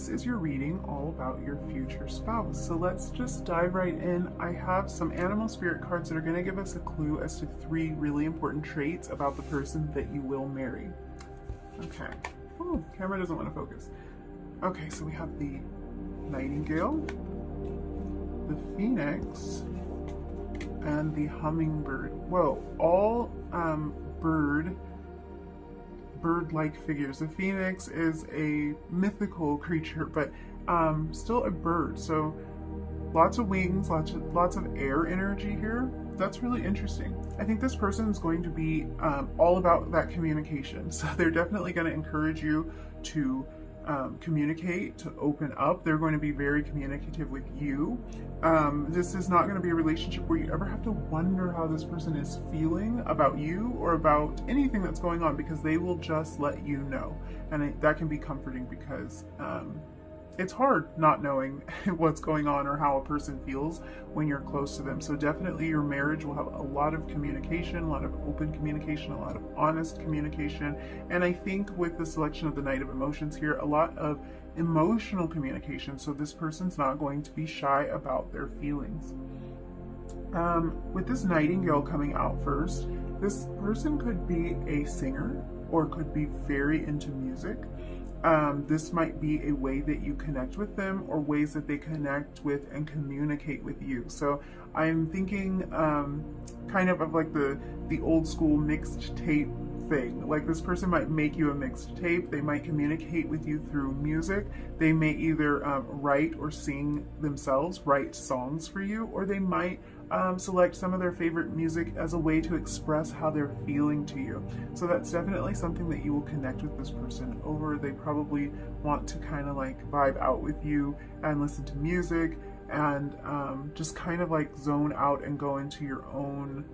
this is your reading all about your future spouse. So let's just dive right in. I have some animal spirit cards that are going to give us a clue as to 3 really important traits about the person that you will marry. Okay. Oh, camera doesn't want to focus. Okay, so we have the nightingale, the phoenix, and the hummingbird. Whoa, all bird-like figures. The phoenix is a mythical creature, but still a bird. So lots of wings, lots of air energy here. That's really interesting. I think this person is going to be all about that communication. So they're definitely going to encourage you to communicate, to open up. They're going to be very communicative with you. This is not going to be a relationship where you ever have to wonder how this person is feeling about you or about anything that's going on, because they will just let you know. And that can be comforting, because it's hard not knowing what's going on or how a person feels when you're close to them. So definitely your marriage will have a lot of communication, a lot of open communication, a lot of honest communication. And I think with the selection of the Knight of Emotions here, a lot of emotional communication. So this person's not going to be shy about their feelings. With this nightingale coming out first, this person could be a singer or could be very into music. This might be a way that you connect with them, or ways that they connect with and communicate with you. So I'm thinking kind of like the old school mixed tape thing. Like this person might make you a mixed tape. They might communicate with you through music. They may either write or sing themselves, write songs for you, or they might select some of their favorite music as a way to express how they're feeling to you. So that's definitely something that you will connect with this person over. They probably want to kind of like vibe out with you and listen to music and just kind of like zone out and go into your own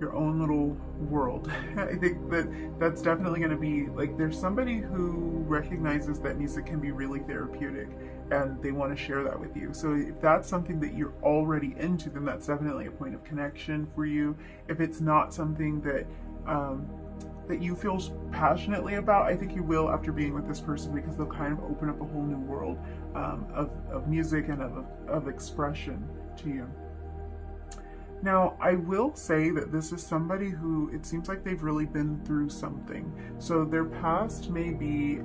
little world. I think that's definitely going to be like, there's somebody who recognizes that music can be really therapeutic and they want to share that with you. So if that's something that you're already into, then that's definitely a point of connection for you. If it's not something that that you feel passionately about, I think you will after being with this person, because they'll kind of open up a whole new world of music and of expression to you. Now, I will say that this is somebody who, it seems like they've really been through something. So their past may be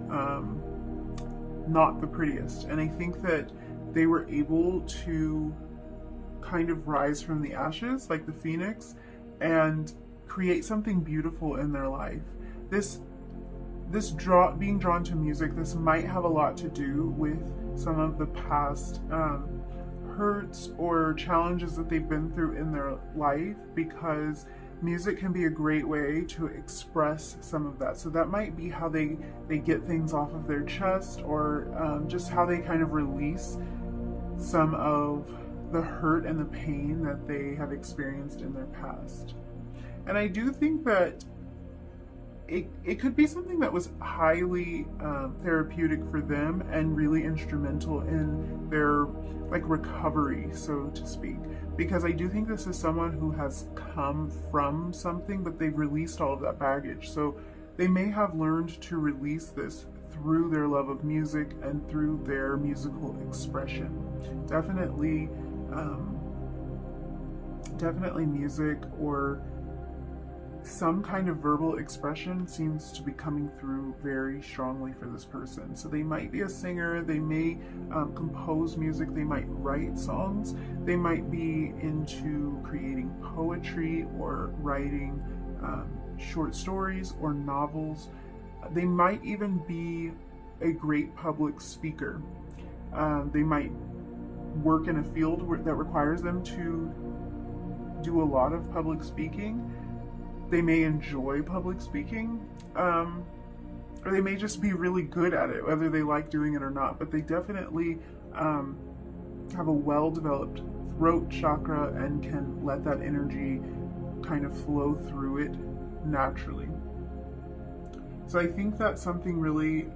not the prettiest. And I think that they were able to kind of rise from the ashes, like the phoenix, and create something beautiful in their life. Being drawn to music, this might have a lot to do with some of the past hurts or challenges that they've been through in their life, because music can be a great way to express some of that. So that might be how they get things off of their chest, or just how they kind of release some of the hurt and the pain that they have experienced in their past. And I do think that it could be something that was highly therapeutic for them and really instrumental in their like recovery, so to speak. Because I do think this is someone who has come from something, but they've released all of that baggage. So they may have learned to release this through their love of music and through their musical expression. Definitely music or some kind of verbal expression seems to be coming through very strongly for this person. So they might be a singer, they may compose music, they might write songs, they might be into creating poetry or writing short stories or novels. They might even be a great public speaker. They might work in a field that requires them to do a lot of public speaking. They may enjoy public speaking, or they may just be really good at it, whether they like doing it or not. But they definitely have a well-developed throat chakra and can let that energy kind of flow through it naturally. So I think that's something really,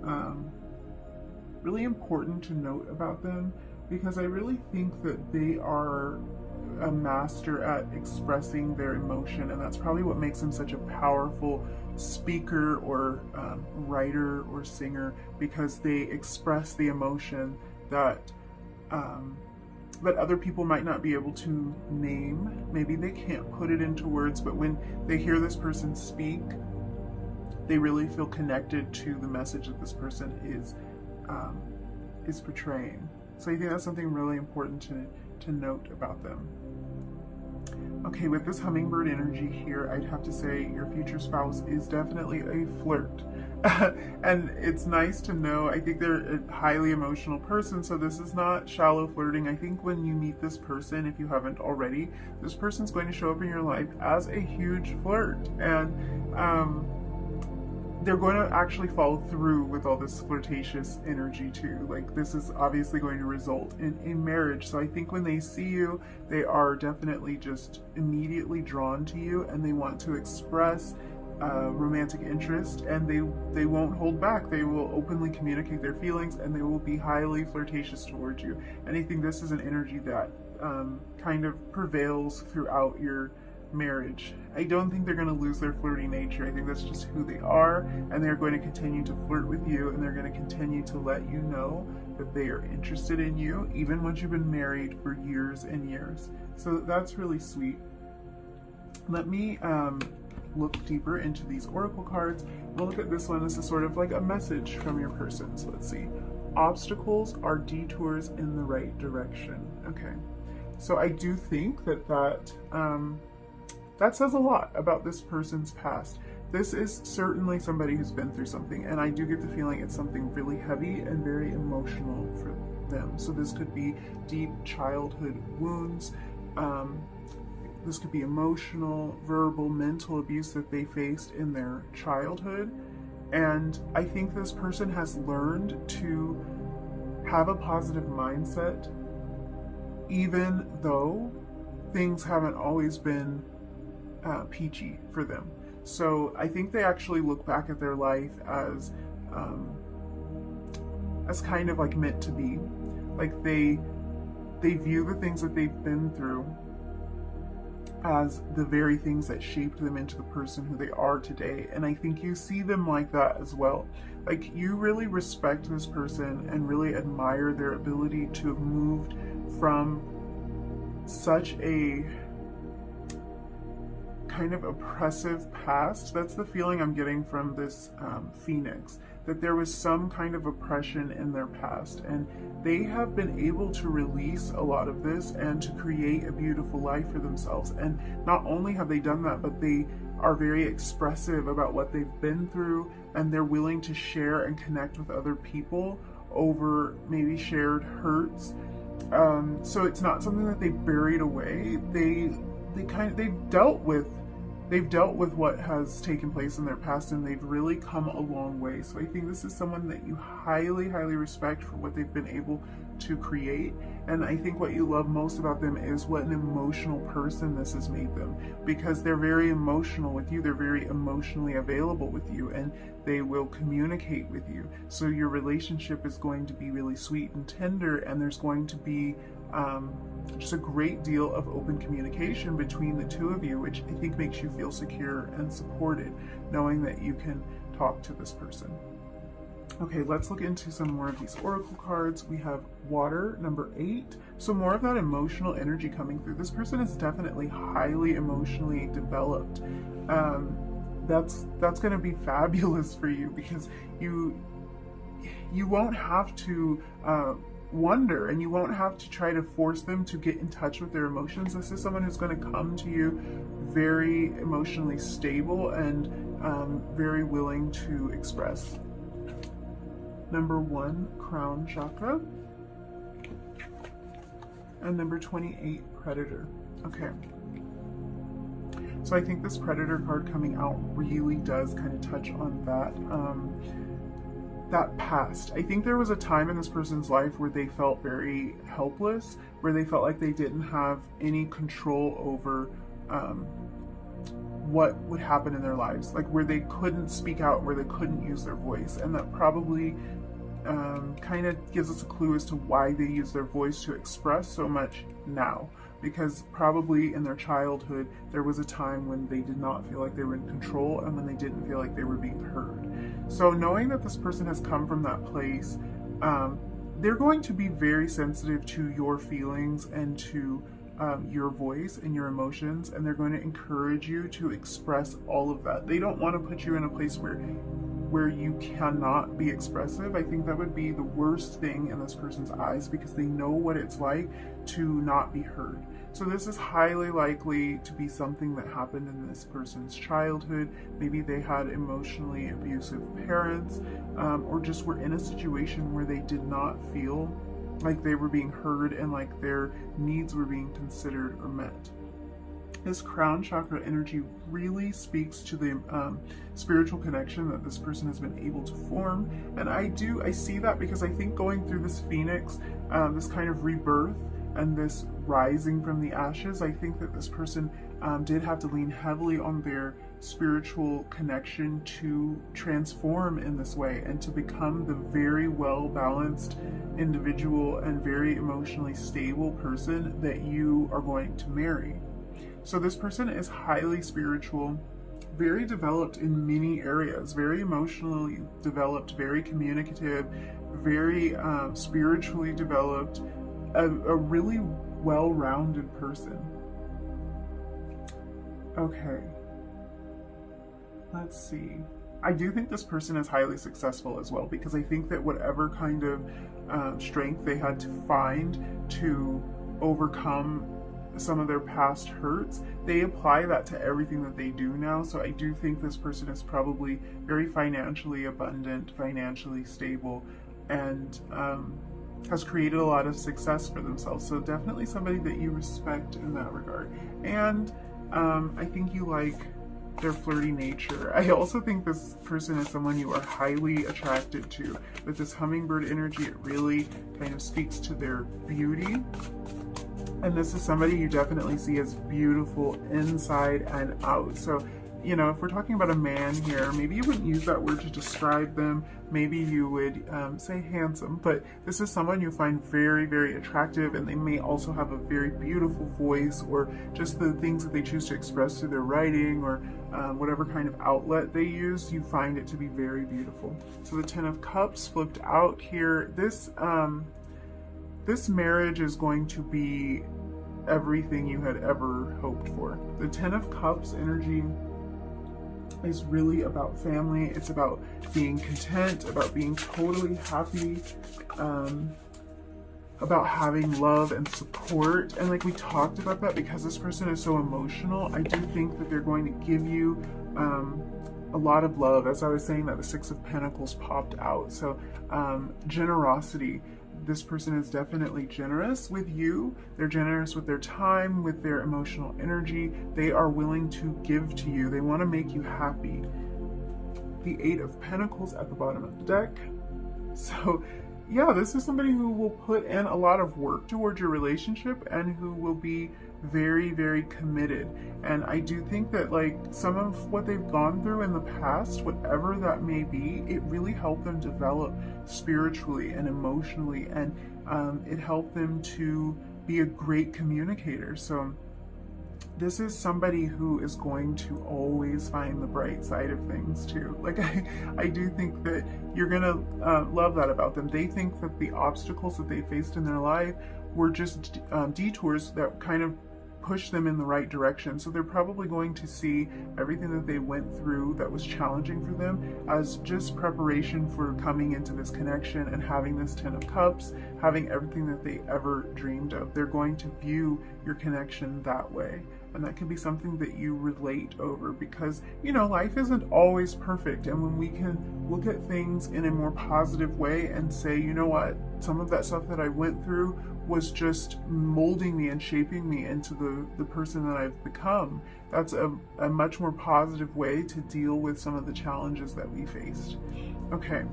really important to note about them, because I really think that they are a master at expressing their emotion, and that's probably what makes them such a powerful speaker or writer or singer, because they express the emotion that that other people might not be able to name. Maybe they can't put it into words, but when they hear this person speak, they really feel connected to the message that this person is portraying. So I think that's something really important to note about them. Okay, with this hummingbird energy here, I'd have to say your future spouse is definitely a flirt. And it's nice to know, I think they're a highly emotional person, so this is not shallow flirting. I think when you meet this person, if you haven't already, this person's going to show up in your life as a huge flirt, and they're going to actually follow through with all this flirtatious energy too. Like, this is obviously going to result in marriage. So I think when they see you, they are definitely just immediately drawn to you, and they want to express romantic interest, and they won't hold back. They will openly communicate their feelings, and they will be highly flirtatious towards you. And I think this is an energy that kind of prevails throughout your marriage. I don't think they're going to lose their flirty nature. I think that's just who they are, and they're going to continue to flirt with you, and they're going to continue to let you know that they are interested in you, even once you've been married for years and years. So that's really sweet. Let me look deeper into these oracle cards. We'll look at this one. This is sort of like a message from your person. So let's see. Obstacles are detours in the right direction. Okay. So I do think that says a lot about this person's past. This is certainly somebody who's been through something, and I do get the feeling it's something really heavy and very emotional for them. So this could be deep childhood wounds. This could be emotional, verbal, mental abuse that they faced in their childhood. And I think this person has learned to have a positive mindset, even though things haven't always been peachy for them. So I think they actually look back at their life as kind of like meant to be. Like they view the things that they've been through as the very things that shaped them into the person who they are today. And I think you see them like that as well. Like, you really respect this person and really admire their ability to have moved from such a kind of oppressive past. That's the feeling I'm getting from this Phoenix, that there was some kind of oppression in their past, and they have been able to release a lot of this and to create a beautiful life for themselves. And not only have they done that, but they are very expressive about what they've been through, and they're willing to share and connect with other people over maybe shared hurts. So it's not something that they buried away. They've dealt with what has taken place in their past, and they've really come a long way. So I think this is someone that you highly, highly respect for what they've been able to create. And I think what you love most about them is what an emotional person this has made them, because they're very emotional with you. They're very emotionally available with you, and they will communicate with you. So your relationship is going to be really sweet and tender, and there's going to be just a great deal of open communication between the two of you, which I think makes you feel secure and supported, knowing that you can talk to this person. Okay, let's look into some more of these oracle cards. We have water, number 8. So more of that emotional energy coming through. This person is definitely highly emotionally developed. That's going to be fabulous for you, because you won't have to wonder, and you won't have to try to force them to get in touch with their emotions. This is someone who's going to come to you very emotionally stable and very willing to express. Number 1, crown chakra, and number 28, predator. Okay, so I think this predator card coming out really does kind of touch on that past. I think there was a time in this person's life where they felt very helpless, where they felt like they didn't have any control over what would happen in their lives, like where they couldn't speak out, where they couldn't use their voice. And that probably kind of gives us a clue as to why they use their voice to express so much now. because probably in their childhood there was a time when they did not feel like they were in control and when they didn't feel like they were being heard. So knowing that this person has come from that place, they're going to be very sensitive to your feelings and to your voice and your emotions, and they're going to encourage you to express all of that. They don't want to put you in a place where you cannot be expressive. I think that would be the worst thing in this person's eyes, because they know what it's like to not be heard. So this is highly likely to be something that happened in this person's childhood. Maybe they had emotionally abusive parents, or just were in a situation where they did not feel like they were being heard and like their needs were being considered or met. This crown chakra energy really speaks to the spiritual connection that this person has been able to form. And I see that because I think going through this phoenix, this kind of rebirth and this rising from the ashes, I think that this person did have to lean heavily on their spiritual connection to transform in this way and to become the very well-balanced individual and very emotionally stable person that you are going to marry. So this person is highly spiritual, very developed in many areas, very emotionally developed, very communicative, very spiritually developed, a really well-rounded person. Okay, let's see. I do think this person is highly successful as well, because I think that whatever kind of strength they had to find to overcome some of their past hurts, they apply that to everything that they do now. So I do think this person is probably very financially abundant, financially stable, and has created a lot of success for themselves. So definitely somebody that you respect in that regard. And I think you like their flirty nature. I also think this person is someone you are highly attracted to. With this hummingbird energy, it really kind of speaks to their beauty. And this is somebody you definitely see as beautiful inside and out. So, you know, if we're talking about a man here, maybe you wouldn't use that word to describe them. Maybe you would say handsome, but this is someone you find very, very attractive, and they may also have a very beautiful voice, or just the things that they choose to express through their writing, or whatever kind of outlet they use, you find it to be very beautiful. So the Ten of Cups flipped out here. This marriage is going to be everything you had ever hoped for. The Ten of Cups energy is really about family. It's about being content, about being totally happy, about having love and support. And like we talked about that, because this person is so emotional, I do think that they're going to give you a lot of love. As I was saying, that the Six of Pentacles popped out. So generosity. This person is definitely generous with you. They're generous with their time, with their emotional energy. They are willing to give to you. They want to make you happy. The Eight of Pentacles at the bottom of the deck. So yeah, this is somebody who will put in a lot of work towards your relationship and who will be very, very committed. And I do think that like some of what they've gone through in the past, whatever that may be, it really helped them develop spiritually and emotionally, and it helped them to be a great communicator. So this is somebody who is going to always find the bright side of things too. Like I do think that you're gonna love that about them. They think that the obstacles that they faced in their life were just detours that kind of push them in the right direction. So they're probably going to see everything that they went through that was challenging for them as just preparation for coming into this connection and having this Ten of Cups, having everything that they ever dreamed of. They're going to view your connection that way. And that can be something that you relate over, because, you know, life isn't always perfect. And when we can look at things in a more positive way and say, you know what, some of that stuff that I went through was just molding me and shaping me into the person that I've become. That's a much more positive way to deal with some of the challenges that we faced. Okay,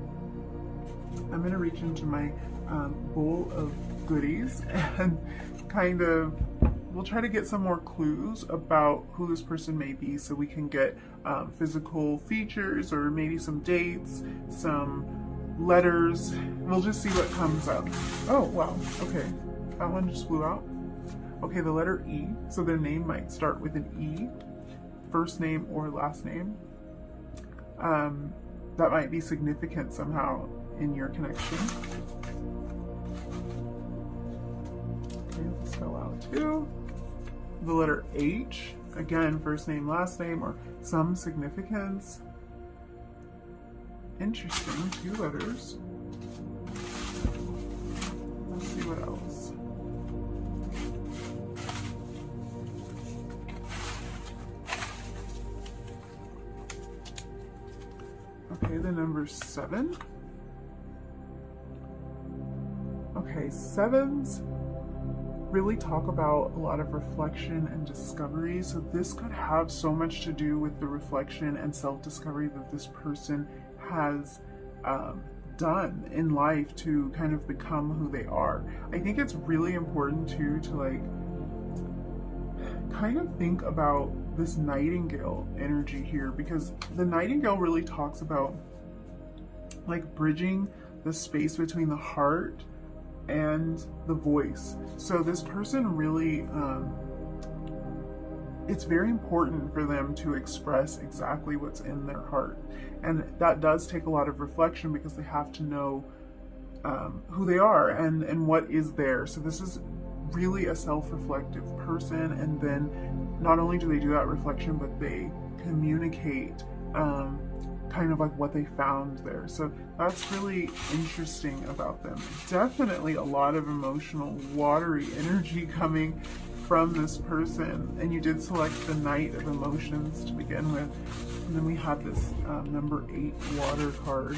I'm gonna reach into my bowl of goodies and kind of, we'll try to get some more clues about who this person may be, so we can get physical features, or maybe some dates, some letters. We'll just see what comes up. Oh, wow. Okay. That one just flew out. Okay, the letter E. So their name might start with an E, first name or last name. That might be significant somehow in your connection. Okay, let's spell out too. The letter H, again, first name, last name, or some significance. Interesting, 2 letters. Let's see what else. Okay, the number 7. Okay, 7s really talk about a lot of reflection and discovery. So this could have so much to do with the reflection and self-discovery that this person has done in life to kind of become who they are. I think it's really important too to like kind of think about this nightingale energy here, because the nightingale really talks about like bridging the space between the heart and the voice. So this person really, it's very important for them to express exactly what's in their heart. And that does take a lot of reflection because they have to know who they are and what is there. So this is really a self-reflective person. And then not only do they do that reflection, but they communicate kind of like what they found there. So that's really interesting about them. Definitely a lot of emotional, watery energy coming from this person. And you did select the Knight of Emotions to begin with. And then we have this number 8 water card.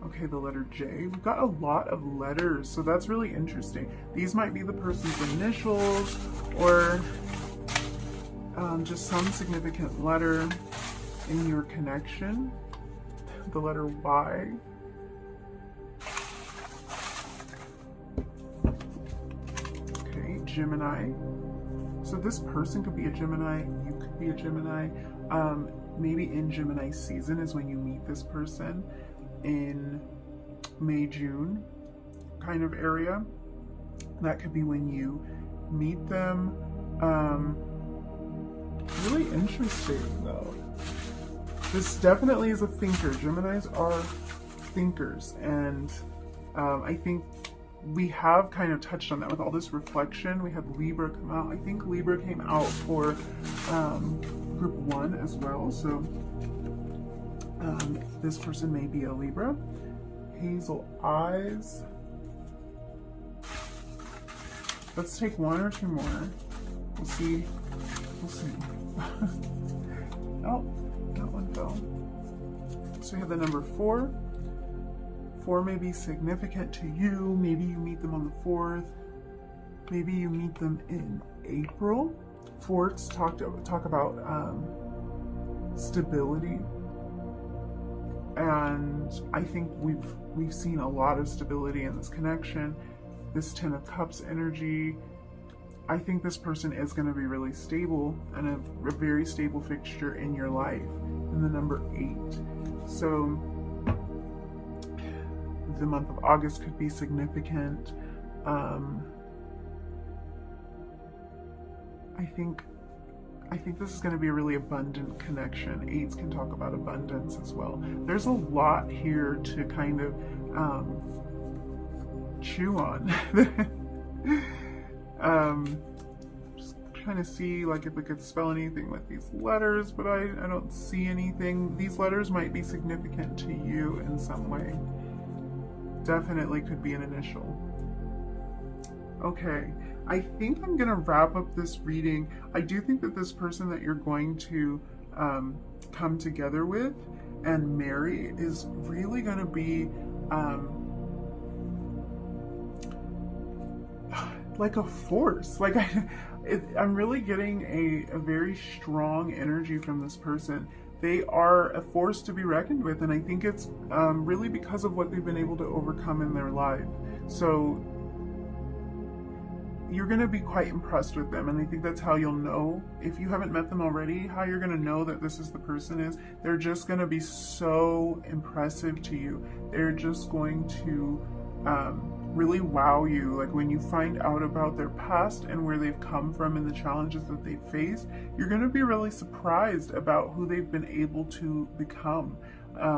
Okay, the letter J. We've got a lot of letters, so that's really interesting. These might be the person's initials or just some significant letter in your connection. The letter Y. Okay, Gemini. So this person could be a Gemini, you could be a Gemini. Maybe in Gemini season is when you meet this person, in May, June kind of area. That could be when you meet them. Really interesting though. This definitely is a thinker. Geminis are thinkers, and I think we have kind of touched on that with all this reflection. We had Libra come out. I think Libra came out for group 1 as well. So this person may be a Libra. Hazel eyes. Let's take 1 or 2 more. We'll see. We'll see. Oh, that one fell. So we have the number 4. 4 may be significant to you. Maybe you meet them on the 4th. Maybe you meet them in April. 4s talk about stability, and I think we've seen a lot of stability in this connection. This 10 of Cups energy. I think this person is going to be really stable and a very stable fixture in your life. And the number 8. So the month of August could be significant. I think this is going to be a really abundant connection. 8s can talk about abundance as well. There's a lot here to kind of chew on. Just trying to see like if we could spell anything with these letters, but I don't see anything. These letters might be significant to you in some way. Definitely could be an initial. Okay, I think I'm gonna wrap up this reading. I do think that this person that you're going to come together with and marry is really gonna be like a force. Like I'm really getting a very strong energy from this person. They are a force to be reckoned with, and I think it's really because of what they've been able to overcome in their life. So you're going to be quite impressed with them, and I think that's how you'll know, if you haven't met them already, how you're going to know that this is the person is. They're just going to be so impressive to you. They're just going to really wow you. Like when you find out about their past and where they've come from and the challenges that they've faced, you're going to be really surprised about who they've been able to become.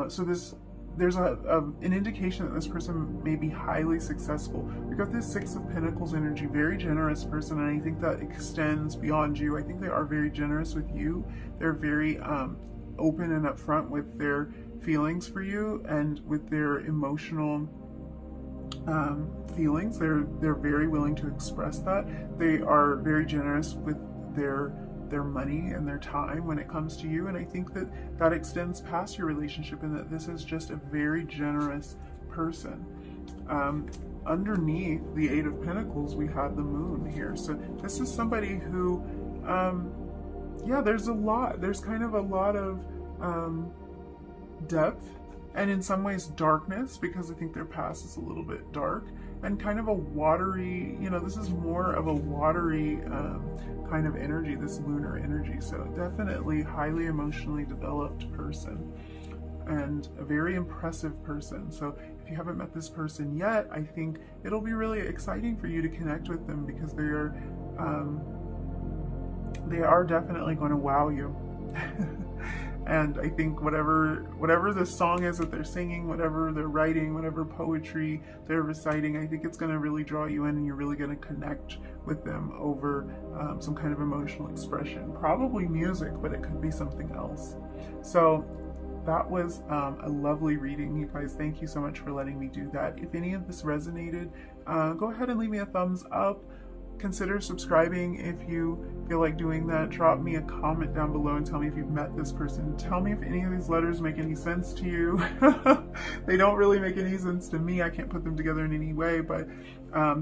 So there's an indication that this person may be highly successful. We've got this Six of Pentacles energy, very generous person, and I think that extends beyond you. I think they are very generous with you. They're very open and upfront with their feelings for you and with their emotional feelings. They're very willing to express that. They are very generous with their money and their time when it comes to you, and I think that that extends past your relationship, and that this is just a very generous person. Underneath the Eight of Pentacles, we have the Moon here. So this is somebody who, yeah, there's kind of a lot of depth, and in some ways darkness, because I think their past is a little bit dark, and kind of a watery, this is more of a watery kind of energy, this lunar energy. So definitely highly emotionally developed person and a very impressive person. So if you haven't met this person yet, I think it'll be really exciting for you to connect with them, because they are definitely going to wow you. And I think whatever the song is that they're singing, whatever they're writing, whatever poetry they're reciting, I think it's going to really draw you in, and you're really going to connect with them over some kind of emotional expression. Probably music, but it could be something else. So that was a lovely reading, you guys. Thank you so much for letting me do that. If any of this resonated, go ahead and leave me a thumbs up. Consider subscribing if you feel like doing that. Drop me a comment down below and tell me if you've met this person. Tell me if any of these letters make any sense to you. They don't really make any sense to me. I can't put them together in any way, but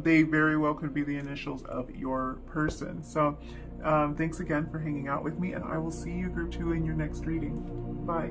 they very well could be the initials of your person. So thanks again for hanging out with me, and I will see you, Group 2, in your next reading. Bye.